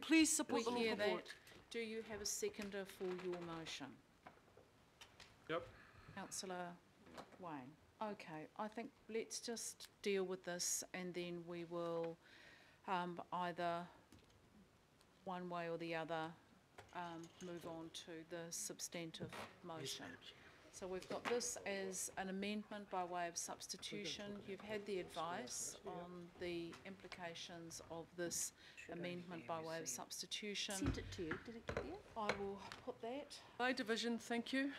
please support the We law hear report. that. Do you have a seconder for your motion? Yep. Councillor Wayne. Okay, I think let's just deal with this and then we will either one way or the other move on to the substantive motion. So we've got this as an amendment by way of substitution. You've had the advice on the implications of this amendment by way of substitution. Sent it to you. Did it get there? I will put that. By division, thank you.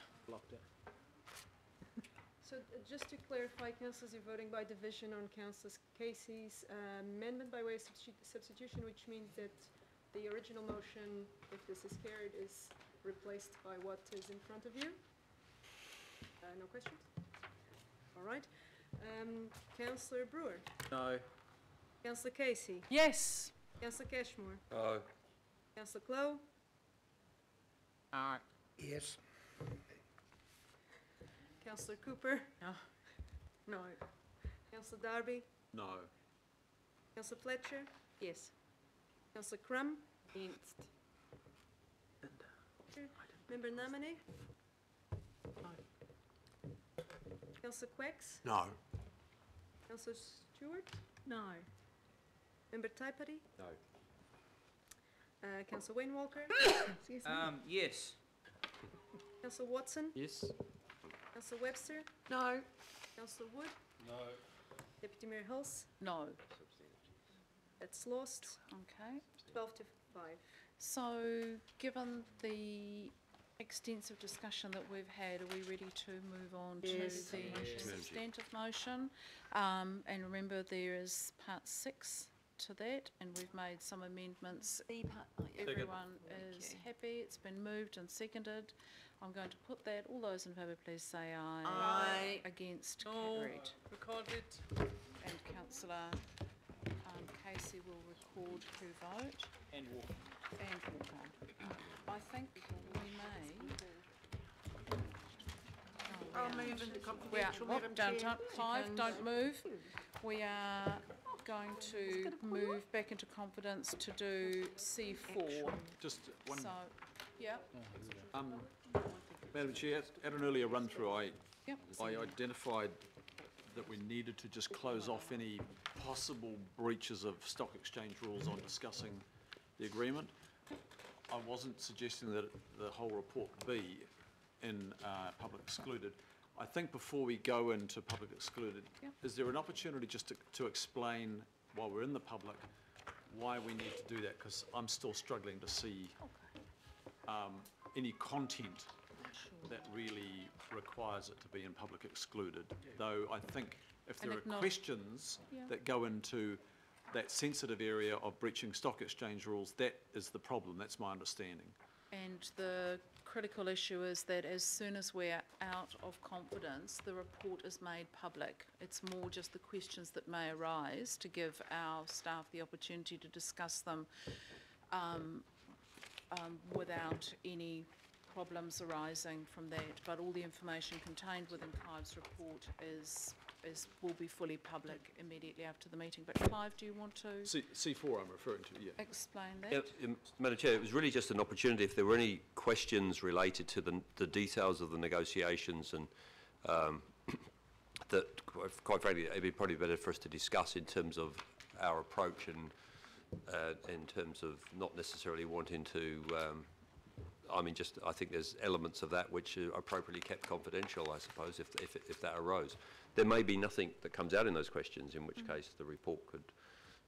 So just to clarify, councillors, you're voting by division on Councillor Casey's amendment by way of substitution, which means that the original motion, if this is carried, is replaced by what is in front of you. No questions? All right. Councillor Brewer. No. Councillor Casey. Yes. Councillor Cashmore. No. Councillor Clow. Aye. Yes. Councillor Cooper. No. No. Councillor Darby. No. Councillor Fletcher. Yes. Councillor Crum. Against. Member Namine. No. Councillor Quacks. No. Councillor Stewart. No. Member Taipari. No. Councillor Wayne Walker. Yes. Councillor Watson. Yes. Councillor Webster. No. Councillor Wood. No. Deputy Mayor Hulse. No. That's lost. Okay. 12 to 5. So given the extensive discussion that we've had, are we ready to move on to the substantive motion? And remember there is part 6 to that, and we've made some amendments. Everyone is happy. It's been moved and seconded. I'm going to put that. All those in favour, please say aye. Aye. Against, No. carried. Recorded. And Councillor Casey will record her vote. And Walker. And Walker. I think we may. I'll move into We are, confidential, Madam Chair. Clive, don't move. We are going to move back into confidence to do C4. Just one. So, yeah, Madam Chair, at an earlier run through, I yep. identified that we needed to just close off any possible breaches of stock exchange rules on discussing the agreement. I wasn't suggesting that the whole report be in public excluded. I think before we go into public excluded, Yep. is there an opportunity just to explain, while we're in the public, why we need to do that? Because I'm still struggling to see any content that really requires it to be in public excluded. Though I think if there are questions that go into that sensitive area of breaching stock exchange rules, that is the problem. That's my understanding. And the critical issue is that as soon as we're out of confidence, the report is made public. It's more just the questions that may arise to give our staff the opportunity to discuss them without any problems arising from that. But all the information contained within Clive's report will be fully public immediately after the meeting. But Clive, do you want to C4 I'm referring to, yeah. explain that? Madam Chair, it was really just an opportunity if there were any questions related to the details of the negotiations and that, quite frankly, it would be probably better for us to discuss in terms of our approach and in terms of not necessarily wanting to I think there's elements of that which are appropriately kept confidential, I suppose, if that arose. There may be nothing that comes out in those questions, in which case the report could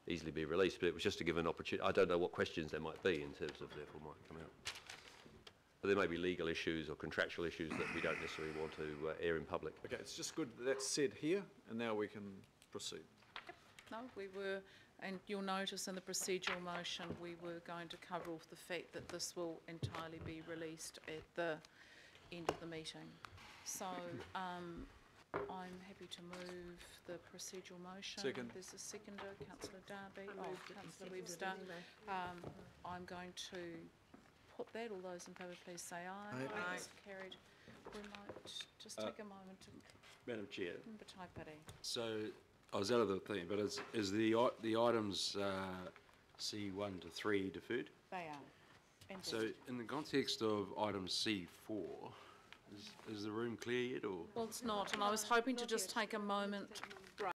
easily be released, but it was just to give an opportunity. I don't know what questions there might be in terms of therefore might come out. But there may be legal issues or contractual issues that we don't necessarily want to air in public. Okay, it's just good that that's said here, and now we can proceed. Yep. No, we were, and you'll notice in the procedural motion, we were going to cover off the fact that this will entirely be released at the end of the meeting. So I'm happy to move the procedural motion. Second. There's a seconder, Councillor Darby. Councillor Webster. I'm going to put that. All those in favour, please say aye. Aye. It's carried. We might just take a moment to... Madam Chair. Member Taipari. So I was out of the thing, but is the items C1 to 3 deferred. They are. And So in the context of item C4, is the room clear yet, or? Well, it's not, and I was hoping to just take a moment